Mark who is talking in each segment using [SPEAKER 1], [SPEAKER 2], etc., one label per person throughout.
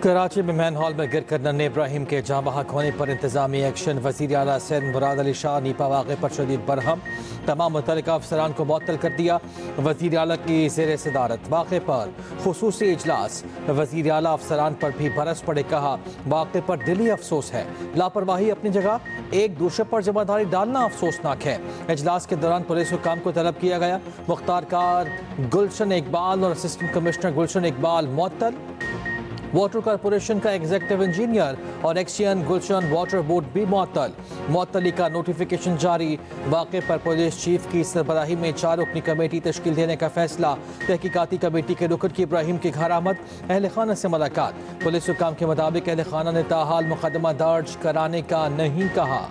[SPEAKER 1] कराची में man hall में गिरकर नन्हे इब्राहिम के जाँ बहक होने पर इंतजामी एक्शन। वज़ीर आला सिंध मुराद अली शाह नीपा वाक़े पर शदीद बरहम, तमाम मुतल्लिका अफसरान को मुअत्तल कर दिया। वज़ीर आला की ज़ेर सदारत वाक़े पर खुसूसी इजलास। वज़ीर आला अफसरान पर भी बरस पड़े, कहा वाक़े पर दिली अफसोस है, लापरवाही अपनी जगह, एक दूसरे पर जिम्मेदारी डालना अफसोसनाक है। इजलास के दौरान पुलिस हुकाम को तलब किया गया। मुख्तार कार गुलशन इकबाल और असिस्टेंट कमिश्नर गुलशन इकबाल मुअत्तल। वाटर कॉरपोरेशन का एग्जीक्यूटिव इंजीनियर और एक्सियन गुलशन वाटर बोर्ड भी मुअत्तली का नोटिफिकेशन जारी। वाक़े पर पुलिस चीफ की सरबराही में 4 रुकनी कमेटी तश्कील देने का फैसला। तहकीकाती कमेटी के रुकन की इब्राहिम की घर आमद, अहल खाना से मुलाकात। पुलिस हुकाम के मुताबिक अहल खाना ने ताहाल मुकदमा दर्ज कराने का नहीं कहा।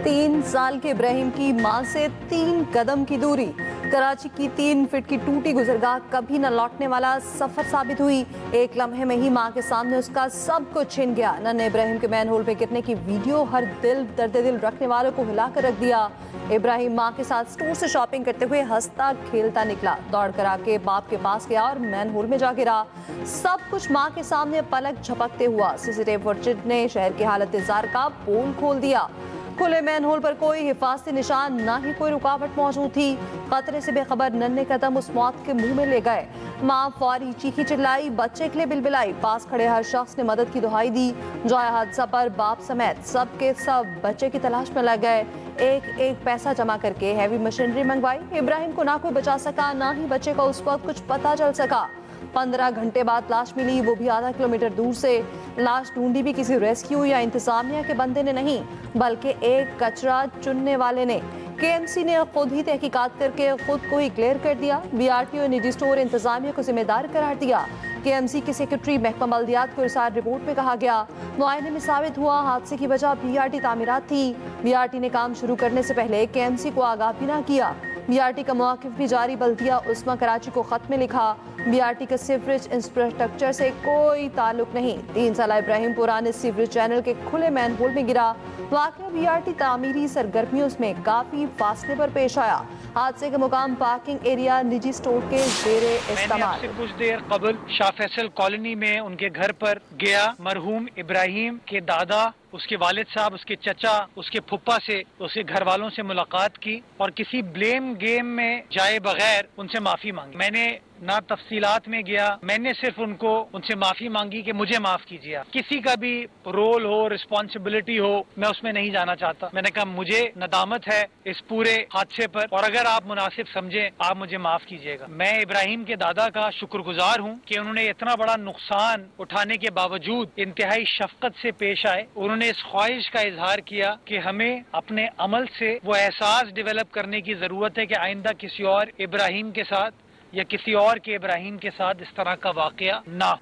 [SPEAKER 2] 3 साल के इब्राहिम की मां से 3 कदम की दूरी। कराची की 3 फीट की टूटी गुजरगाह कभी न लौटने वाला सफर साबित हुई। एक लम्हे में ही मां के सामने उसका सब कुछ छिन गया। नन्हे इब्राहिम के मैन होल पे गिरने की वीडियो हर दर्द दिल रखने वालों को हिलाकर रख दिया। इब्राहिम मां के साथ स्टोर से शॉपिंग करते हुए हंसता खेलता निकला, दौड़ कर आके बाप के पास गया और मैन होल में जा गिरा। सब कुछ मां के सामने पलक झपकते हुआ। सीसीटीवी फुटेज ने शहर की हालत जार का पोल खोल दिया। खुले मैन होल पर कोई हिफाजती निशान, ना ही कोई रुकावट मौजूद थी। खतरे से बेखबर नन्हे कदम उस मौत के मुंह में ले गए। माँ फौरी चीखी चिल्लाई, बच्चे के लिए बिलबिलाई। पास खड़े हर शख्स ने मदद की दुहाई दी। जाया हादसा पर बाप समेत सब के सब बच्चे की तलाश में लग गए। एक एक पैसा जमा करके हैवी मशीनरी मंगवाई। इब्राहिम को ना कोई बचा सका, ना ही बच्चे का उस वक्त कुछ पता चल सका। 15 घंटे बाद लाश मिली, वो भी आधा किलोमीटर दूर से। लाश ढूंढी भी किसी रेस्क्यू या इंतजामिया के बंदे ने नहीं, बल्कि एक कचरा चुनने वाले ने। केएमसी ने खुद ही तहकीकात करके खुद को ही क्लियर कर दिया। बीआरटी और निजी स्टोर इंतजामिया को जिम्मेदार करार दिया। केएमसी के सेक्रेटरी महकमा बल्दियात को इरसाल रिपोर्ट में कहा गया। मुआयने में साबित हुआ हादसे की वजह बीआरटी तामीरात थी। बीआरटी ने काम शुरू करने से पहले केएमसी को आगाह भी ना किया। बीआरटी का मौक़िफ़ भी जारी। बल्दिया उस्मा कराची को खत में लिखा, बीआरटी का सीवरेज इंफ्रास्ट्रक्चर से कोई ताल्लुक नहीं। 3 साल इब्राहिम पुराने सीवरेज चैनल के खुले मैन होल में गिरा। वाक़या बीआरटी तामीरी सरगर्मियों में काफी फासले पर पेश आया। हादसे के मुकाम पार्किंग एरिया निजी स्टोर के ज़ेरे इस्तेमाल।
[SPEAKER 3] कुछ देर कबल शाह फैसल कॉलोनी में उनके घर पर गया। मरहूम इब्राहिम के दादा, उसके वालिद साहब, उसके चचा, उसके फुप्पा से, उसके घर वालों से मुलाकात की और किसी ब्लेम गेम में जाए बगैर उनसे माफी मांगी। मैंने ना तफसीलात में गया, मैंने सिर्फ उनसे माफी मांगी कि मुझे माफ कीजिए। किसी का भी रोल हो, रिस्पॉन्सिबिलिटी हो, मैं उसमें नहीं जाना चाहता। मैंने कहा मुझे नदामत है इस पूरे हादसे पर और अगर आप मुनासिब समझें आप मुझे माफ कीजिएगा। मैं इब्राहिम के दादा का शुक्रगुजार हूँ कि उन्होंने इतना बड़ा नुकसान उठाने के बावजूद इंतहाई शफकत से पेश आए। उन्होंने इस ख्वाहिश का इजहार किया कि हमें अपने अमल से वो एहसास डेवलप करने की जरूरत है कि आइंदा किसी और इब्राहिम के साथ या किसी और के इब्राहिम के साथ इस तरह का वाकया ना।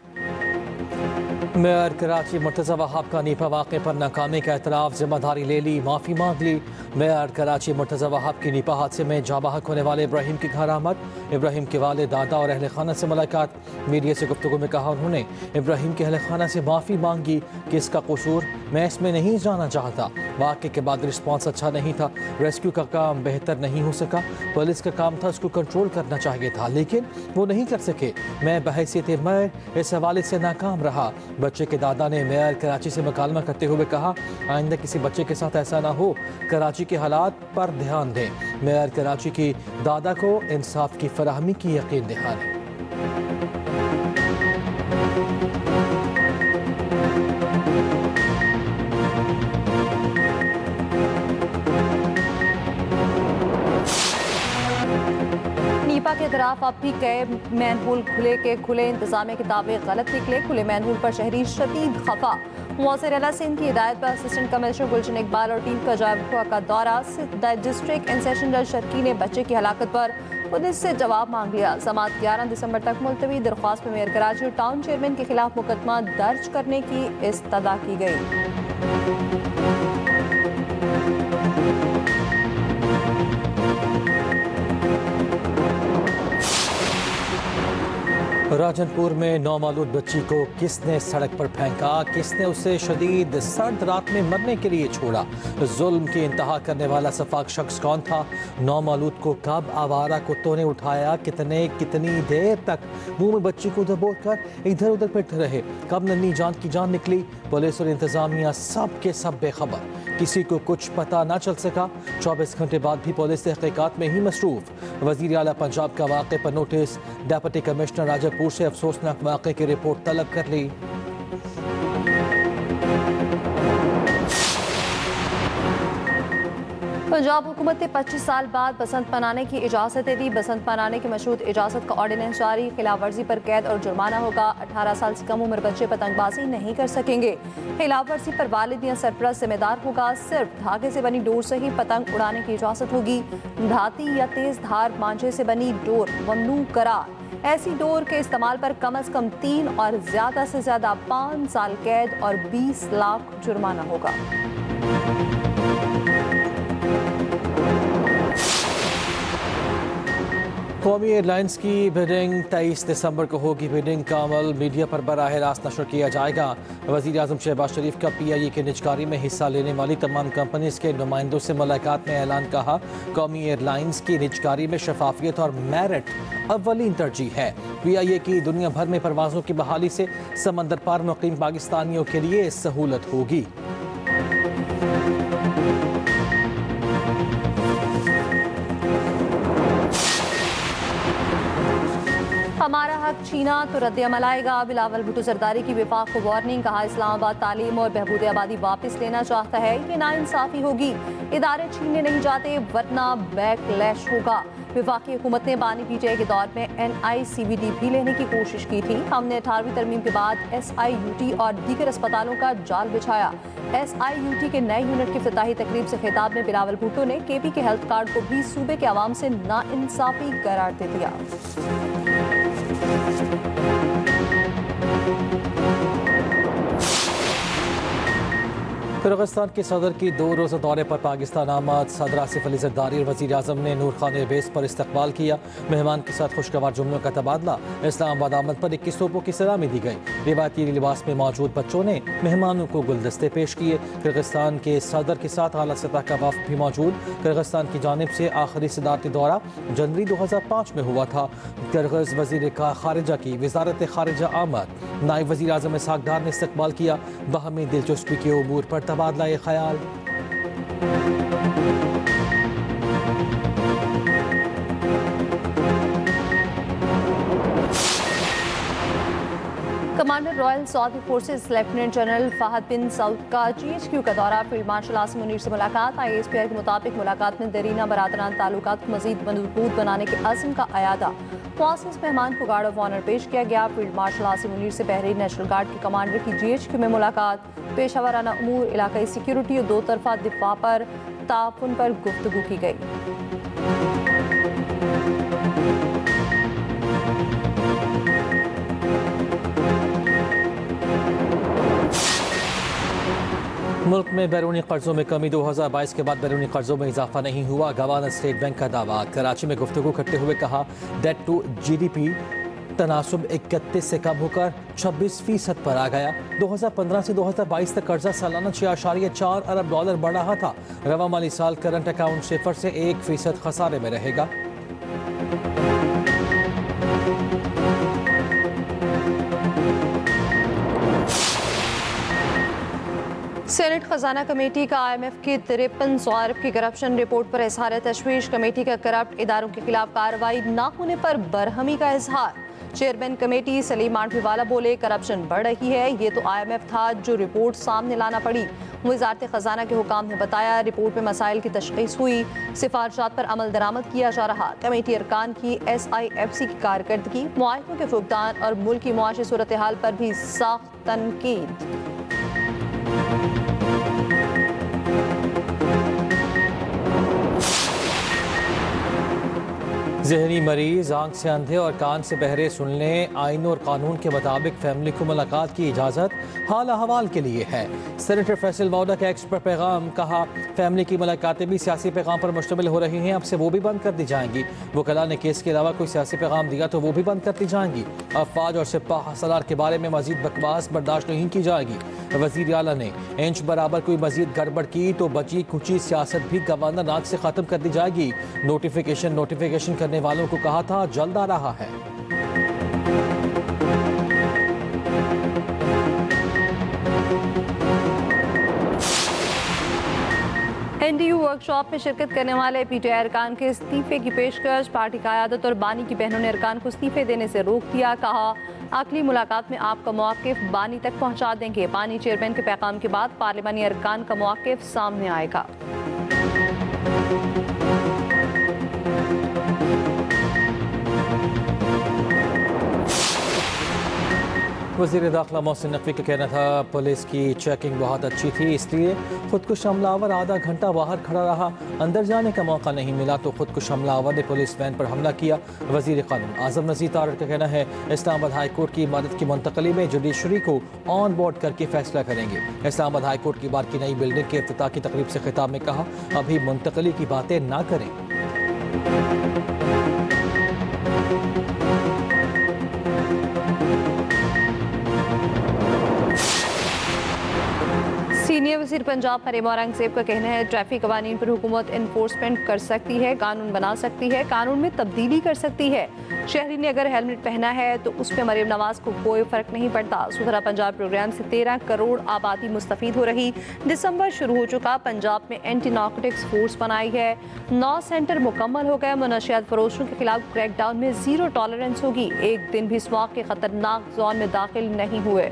[SPEAKER 1] मेयर कराची मुर्तज़ा वहाब का नीपा वाक़े पर नाकामी का एतराफ़, जिम्मेदारी ले ली, माफ़ी मांग ली। मेयर कराची मुर्तज़ा वहाब की नीपा हादसे में जाँ बहक होने वाले इब्राहिम की घर आमद। इब्राहिम के वाले दादा और अहल खाना से मुलाकात। मीडिया से गुफ्तगू में कहा उन्होंने इब्राहिम के अहल खाना से माफ़ी मांगी कि इसका कसूर मैं इसमें नहीं जाना चाहता। वाक़े के बाद रिस्पॉन्स अच्छा नहीं था, रेस्क्यू का काम बेहतर नहीं हो सका। पुलिस का काम था उसको कंट्रोल करना चाहिए था, लेकिन वो नहीं कर सके। मैं बहैसियत मेयर इस हवाले से नाकाम रहा। बच्चे के दादा ने मेयर कराची से मुकालमा करते हुए कहा आइंदा किसी बच्चे के साथ ऐसा ना हो, कराची के हालात पर ध्यान दें। मेयर कराची की दादा को इंसाफ की फराहमी की यकीन दहानी।
[SPEAKER 2] नीपा के खिलाफ अब भी कई मैन होल खुले के खुले। इंतजामिया के दावे गलत निकले। खुले मैन होल पर शहरी शदीद खफा। वज़ीर आला सिंध की हिदायत पर असिस्टेंट कमिश्नर गुलशन इकबाल और टीम का जायजा का दौरा। डिस्ट्रिक्ट एंड सेशन जज शर्की ने बच्चे की हलाकत पर पुलिस से जवाब मांग लिया। समाअत 11 दिसंबर तक मुलतवी। दरख्वास्त में मेयर कराची और टाउन चेयरमैन के खिलाफ मुकदमा दर्ज करने की इस्तदा की गई।
[SPEAKER 1] राजनपुर में नौमालूद बच्ची को किसने सड़क पर फेंका, किसने उसे शदीद सर्द रात में मरने के लिए छोड़ा, जुल्म की इंतहा करने वाला सफाक शख्स कौन था, नौमालूद को कब आवारा कुत्तों ने उठाया, कितनी देर तक मुंह में बच्ची को दबोच कर इधर उधर फिरते रहे, कब नन्ही जान की जान निकली। पुलिस और इंतजामिया सब के सब बेखबर, किसी को कुछ पता ना चल सका। 24 घंटे बाद भी पुलिस तहकीकात में ही मसरूफ। वजीर आला पंजाब का वाक़े पर नोटिस, डिप्टी कमिश्नर राजापुर से अफसोसनाक वाक़े की रिपोर्ट तलब कर ली।
[SPEAKER 2] पंजाब हुकूमत ने 25 साल बाद बसंत मनाने की इजाज़त दे दी। बसंत मनाने की मशरूत इजाज़त का ऑर्डिनेंस जारी, खिलाफ वर्जी पर कैद और जुर्माना होगा। 18 साल से कम उम्र बच्चे पतंगबाजी नहीं कर सकेंगे। खिलाफ वर्जी पर वालिद या सरपरस्त जिम्मेदार होगा। सिर्फ धागे से बनी डोर से ही पतंग उड़ाने की इजाज़त होगी। धाती या तेज धार मांझे से बनी डोर ममनू करार। ऐसी डोर के इस्तेमाल पर कम अज कम 3 और ज़्यादा से ज़्यादा 5 साल कैद और 20 लाख जुर्माना होगा।
[SPEAKER 1] कौमी एयरलाइंस की बिडिंग 23 दिसंबर को होगी। बिडिंग का अमल मीडिया पर बराह रास्त नशर किया जाएगा। वज़ीर आज़म शहबाज शरीफ का PIA के निजकारी में हिस्सा लेने वाली तमाम कंपनीज के नुमाइंदों से मुलाकात में ऐलान कहा, कौमी एयरलाइंस की निजकारी में शफाफियत और मेरिट अव्वलीन तरजीह है। PIA की दुनिया भर में परवाज़ों की बहाली से समंदर पार मुकीम पाकिस्तानियों के लिए सहूलत होगी।
[SPEAKER 2] हमारा हक छीना तो रद्द-ए-अमल आएगा। बिलावल भुट्टो जरदारी की विफाक को वार्निंग, कहा इस्लामाबाद तालीम और बहबूद आबादी वापस लेना चाहता है, ये नाइंसाफी होगी। इदारे छीनने नहीं जाते वरना बैकलैश होगा। विफाकी हुकूमत ने बानी PTI के दौर में NICVD भी लेने की कोशिश की थी। हमने 18वीं तरमीम के बाद SIUT और दीगर अस्पतालों का जाल बिछाया। SIUT के नए यूनिट की इफ्तिताही तकरीब से खिताब में बिलावल भुट्टो ने KP के हेल्थ कार्ड को भी सूबे के अवाम से नाइंसाफी करार दे दिया।
[SPEAKER 1] किर्गिस्तान के सदर की 2 रोज़ा दौरे पर पाकिस्तान आमद, सदर आसिफ अली जरदारी और वज़ीर आज़म ने नूर खान एयरबेस पर इस्तकबाल किया। मेहमान के साथ खुशगवार जुमलों का तबादला। इस्लामाबाद आमद पर 21 तोपों की सलामी दी गई। रिवायती लिबास में मौजूद बच्चों ने मेहमानों को गुलदस्ते पेश किए। किर्गिस्तान के सदर के साथ आला सतह का वफ़द भी मौजूद। किर्गिस्तान की जानिब से आखिरी सदारती दौरा जनवरी 2005 में हुआ था। किर्गिज़ वज़ीर खारिजा की वज़ारत खारिजा आमद, नायब वज़ीर आज़म इसहाक डार ने इस्तकबाल किया। बाहमी दिलचस्पी के उमूर पर तबादला ख्याल।
[SPEAKER 2] Commander royal Saudi forces lieutenant general Fahd bin Saud का GHQ का दौरा, फील्ड मार्शल आसिम मुनीर से मुलाकात। ISPR के मुताबिक मुलाकात में दरीना बरादरान ताल्लुकात को मजीद मजबूत बनाने के अज़्म का अयादा। मुआज़्ज़ज़ मेहमान को गार्ड ऑफ ऑनर पेश किया गया। फील्ड मार्शल आसिम मुनीर से बहरीन नेशनल गार्ड के कमांडर की GHQ में मुलाकात। पेशा वाराना उमूर, इलाकाई सिक्योरिटी और 2 तरफा दिफा पर ताउन पर गुफ्तगू की गई।
[SPEAKER 1] मुल्क में बैरूनी कर्जों में कमी, 2022 के बाद बैरूनी कर्जों में इजाफा नहीं हुआ। गवर्नर स्टेट बैंक का दावा। कराची में गुफ्तगू करते हुए कहा, डेट टू GDP तनासुब 31 से कम होकर 26% पर आ गया। 2015 से 2022 तक कर्जा सालाना 6.4 अरब डॉलर बढ़ रहा था। रवा माली साल करंट अकाउंट सिफर से 1% खसारे में रहेगा।
[SPEAKER 2] सेनेट खजाना कमेटी का IMF की 5300 अरब की करप्शन रिपोर्ट पर इजहार तशवीश। कमेटी का करप्ट इदारों के खिलाफ कार्रवाई न होने पर बरहमी का इजहार। चेयरमैन कमेटी सलीम आंठवीवाला बोले, करप्शन बढ़ रही है, ये तो IMF था जो रिपोर्ट सामने लाना पड़ी। वज़ारत खजाना के हुकाम ने बताया, रिपोर्ट में मसाइल की तशख़ीस हुई, सिफारिशात पर अमल दरामद किया जा रहा। कमेटी अरकान की SIFC की कारकर्दगी, मुआहिदों के फुकदान और मुल्क की मुआशी सूरत हाल पर भी सख्त तनकीद।
[SPEAKER 1] जहनी मरीज, आंख से अंधे और कान से बहरे सुनने, आइन और कानून के मुताबिक फैमिली को मुलाकात की इजाज़त हाल अहवाल के लिए है। सेनेटर फैसल मौदा का एक्स पर पैगाम, कहा फैमिली की मुलाकातें भी सियासी पैगाम पर मुश्तमिल हो रही हैं, अब से वो भी बंद कर दी जाएंगी। वकला ने केस के अलावा कोई सियासी पैगाम दिया तो वो भी बंद कर दी जाएंगी। अफवाज और सिपाह सलार के बारे में मजीद बकवास बर्दाश्त नहीं की जाएगी। वज़ीर आला ने इंच बराबर कोई मजीद गड़बड़ की तो बची कुची सियासत भी गवर्नर राज से ख़त्म कर दी जाएगी। नोटिफिकेशन करने वालों को कहा था, जल्द आ रहा है।
[SPEAKER 2] एनडीयू वर्कशॉप में शिरकत करने वाले पीटीआई अरकान के इस्तीफे की पेशकश, पार्टी क़यादत और बानी की बहनों ने अरकान को इस्तीफे देने से रोक दिया। कहा, अगली मुलाकात में आपका मौक़िफ़ बानी तक पहुंचा देंगे। बानी चेयरमैन के पैगाम के बाद पार्लिमानी अरकान का मौक़िफ़ सामने आएगा।
[SPEAKER 1] वज़ीर दाखिला मोहसिन नकवी का कहना था, पुलिस की चेकिंग बहुत अच्छी थी, इसलिए खुदकुश हमलावर आधा घंटा बाहर खड़ा रहा। अंदर जाने का मौका नहीं मिला तो खुदकुश हमलावर ने पुलिस वैन पर हमला किया। वज़ीर क़ानून आज़म नज़ीर तारड़ का कहना है, इस्लामाबाद हाई कोर्ट की इमारत की मुंतकली में जुडिशरी को ऑन बोर्ड करके फैसला करेंगे। इस्लामाबाद हाई कोर्ट की बार की नई बिल्डिंग के इफ्तिताह की तकरीब से खिताब में कहा, अभी मुंतकली की बातें ना करें।
[SPEAKER 2] सीनियर वज़ीर पंजाब फरीम औरंगज़ेब का कहना है, ट्रैफिक कवानीन पर हुकूमत इन्फोर्समेंट कर सकती है, कानून बना सकती है, कानून में तब्दीली कर सकती है। शहरी ने अगर हेलमेट पहना है तो उस पर मरीम नवाज को कोई फ़र्क नहीं पड़ता। सुधरा पंजाब प्रोग्राम से 13 करोड़ आबादी मुस्तफ़ीद हो रही। दिसंबर शुरू हो चुका, पंजाब में एंटी नार्कोटिक्स फोर्स बनाई है। 9 सेंटर मुकम्मल हो गए। मुनशियात फरोशों के खिलाफ क्रैकडाउन में ज़ीरो टॉलरेंस होगी। एक दिन भी स्मॉग के खतरनाक जोन में दाखिल नहीं हुए।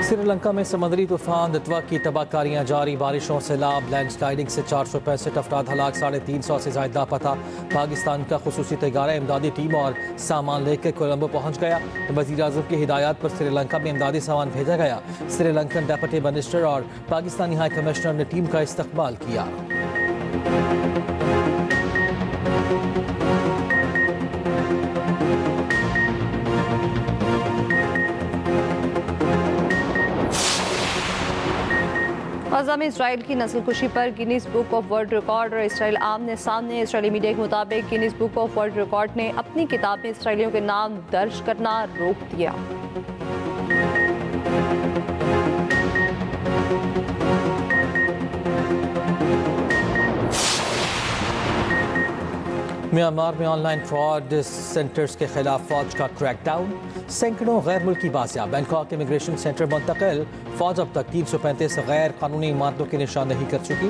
[SPEAKER 1] श्रीलंका में समुद्री तूफान दितवा की तबाहकारियां जारी। बारिशों से लाभ, लैंडस्लाइडिंग से 465 अफराद हलाक, 350 से ज़ायद लापता। पाकिस्तान का खुसूसी तैयारा इमदादी टीम और सामान लेकर कोलंबो पहुंच गया। वज़ीर आज़म की हिदायत पर श्रीलंका में इमदादी सामान भेजा गया। श्रीलंकन डेप्यूटी मिनिस्टर और पाकिस्तानी हाई कमिश्नर ने टीम का इस्तकबाल किया।
[SPEAKER 2] अज़म इसराइल की नस्लकुशी पर Guinness book of world record और इसराइल आमने सामने। इसराइली मीडिया के मुताबिक Guinness book of world record ने अपनी किताब में इसराइलियों के नाम दर्ज करना रोक दिया।
[SPEAKER 1] म्यांमार में ऑनलाइन फ्रॉड सेंटर्स के खिलाफ फौज का क्रैकडाउन, सैकड़ों गैर मुल्की बासिया बैंकॉक इमिग्रेशन सेंटर मुंतकिल। फौज अब तक 335 गैर कानूनी इमारतों की निशानदेही कर चुकी।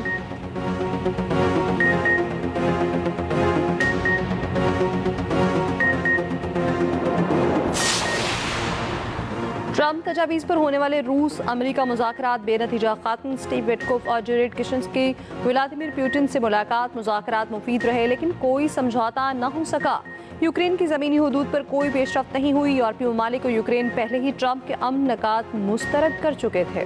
[SPEAKER 2] ट्रम्प तजावीज़ पर होने वाले रूस अमेरिका मुज़ाकरात बेनतीजा खत्म। स्टीव विटकोफ और जेरेड किशन्स की व्लादिमीर पुतिन से मुलाकात। मुज़ाकरात मुफीद रहे लेकिन कोई समझौता न हो सका। यूक्रेन की ज़मीनी हदूद पर कोई पेशरफ्त नहीं हुई। यूरोपीय ममालिक को यूक्रेन पहले ही ट्रम्प के अमन नकात मुस्तरद कर चुके थे।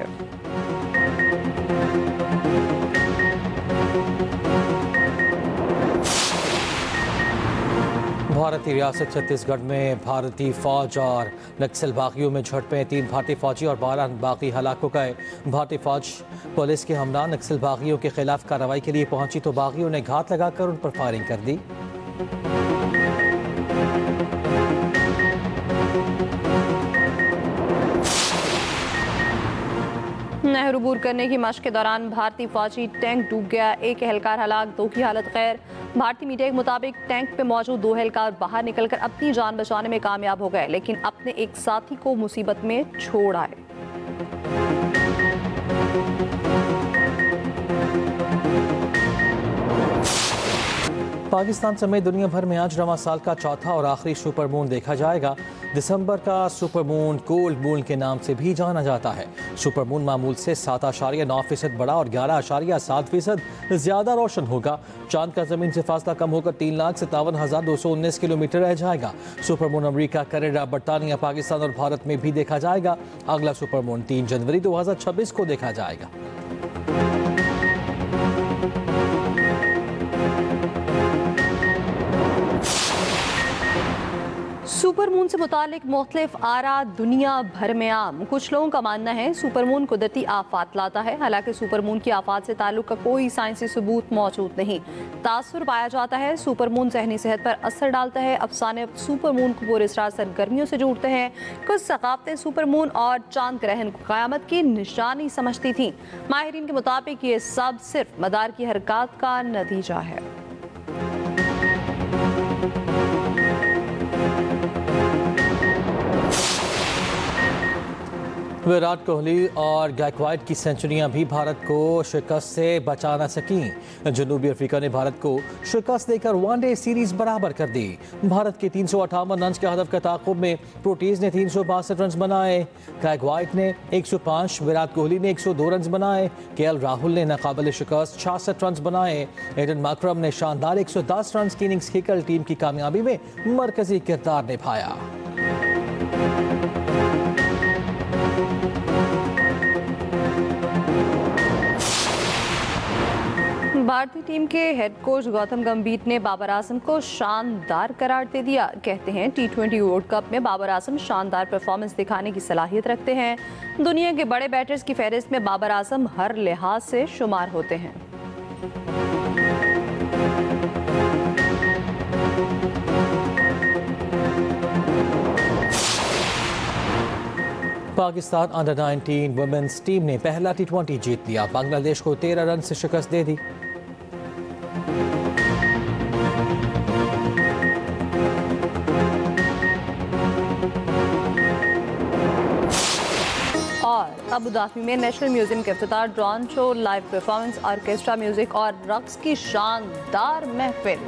[SPEAKER 1] भारतीय रियासत छत्तीसगढ़ में भारतीय फौज और नक्सल बागियों में झड़पें। 3 भारतीय फौजी और 12 बागी हलाक हो गए। भारतीय फौज पुलिस के हमला नक्सल बागियों के खिलाफ कार्रवाई के लिए पहुंची तो बागियों ने घात लगाकर उन पर फायरिंग कर दी।
[SPEAKER 2] नहर अबूर करने की मशक के दौरान भारतीय फौजी टैंक डूब गया। एक एहलकार हलाक, 2 की हालत खैर। भारतीय मीडिया के मुताबिक टैंक पे मौजूद 2 एहलकार बाहर निकलकर अपनी जान बचाने में कामयाब हो गए लेकिन अपने एक साथी को मुसीबत में छोड़ आए।
[SPEAKER 1] पाकिस्तान समेत दुनिया भर में आज रवां साल का चौथा और आखिरी सुपर मून देखा जाएगा। दिसंबर का सुपरमून कोल्ड मून के नाम से भी जाना जाता है। सुपरमून मामूल से 7.9% बड़ा और 11.7% ज्यादा रोशन होगा। चांद का जमीन से फासला कम होकर 3,57,219 किलोमीटर रह जाएगा। सुपरमून अमेरिका, कनाडा, बर्तानिया, पाकिस्तान और भारत में भी देखा जाएगा। अगला सुपरमून 3 जनवरी 2026 को देखा जाएगा।
[SPEAKER 2] सुपरमून से मुतालिक मुख्तलिफ आरा दुनिया भर में आम। कुछ लोगों का मानना है सुपरमून कुदरती आफात लाता है, हालांकि सुपरमून की आफात से ताल्लुक का कोई साइंसी सबूत मौजूद नहीं। तासुर पाया जाता है सुपरमून ज़हनी सेहत पर असर डालता है। अफसाने सुपरमून को पूरे इसरार सरगर्मियों से जोड़ते हैं। कुछ सकाफतें सुपरमून और चांद ग्रहण को क़यामत की निशानी समझती थीं। माहिरीन के मुताबिक ये सब सिर्फ मदार की हरकत का नतीजा है।
[SPEAKER 1] विराट कोहली और गायकवाड की सेंचुरियां भी भारत को शिकस्त से बचा न सकीं। जनूबी अफ्रीका ने भारत को शिकस्त देकर वनडे सीरीज बराबर कर दी। भारत के 358 रन के हदफ के ताक़ुब में प्रोटीज ने 362 रन बनाए। गायकवाड ने 105, विराट कोहली ने 102 रन बनाए। केएल राहुल ने नाकाबिल शिकस्त 66 रन बनाए। एडन माकरम ने शानदार 110 रन की इनिंग्स खेलकर टीम की कामयाबी में मरकजी किरदार निभाया।
[SPEAKER 2] भारतीय टीम के हेड कोच गौतम गंभीर ने बाबर आजम को शानदार करार दे दिया। कहते हैं T20 वर्ल्ड कप में बाबर आजम शानदार परफॉर्मेंस दिखाने की सलाहियत रखते हैं। दुनिया के बड़े बैटर्स की फहरिस्त में बाबर आजम हर लिहाज से शुमार होते हैं।
[SPEAKER 1] पाकिस्तान अंडर 19 वुमेन्स टीम ने पहला T20 जीत लिया। बांग्लादेश को 13 रन से शिकस्त दे दी।
[SPEAKER 2] और अबू धाबी में नेशनल म्यूजियम के इफ्तितार, drone show, live performance, orchestra music और रक्स की शानदार महफिल।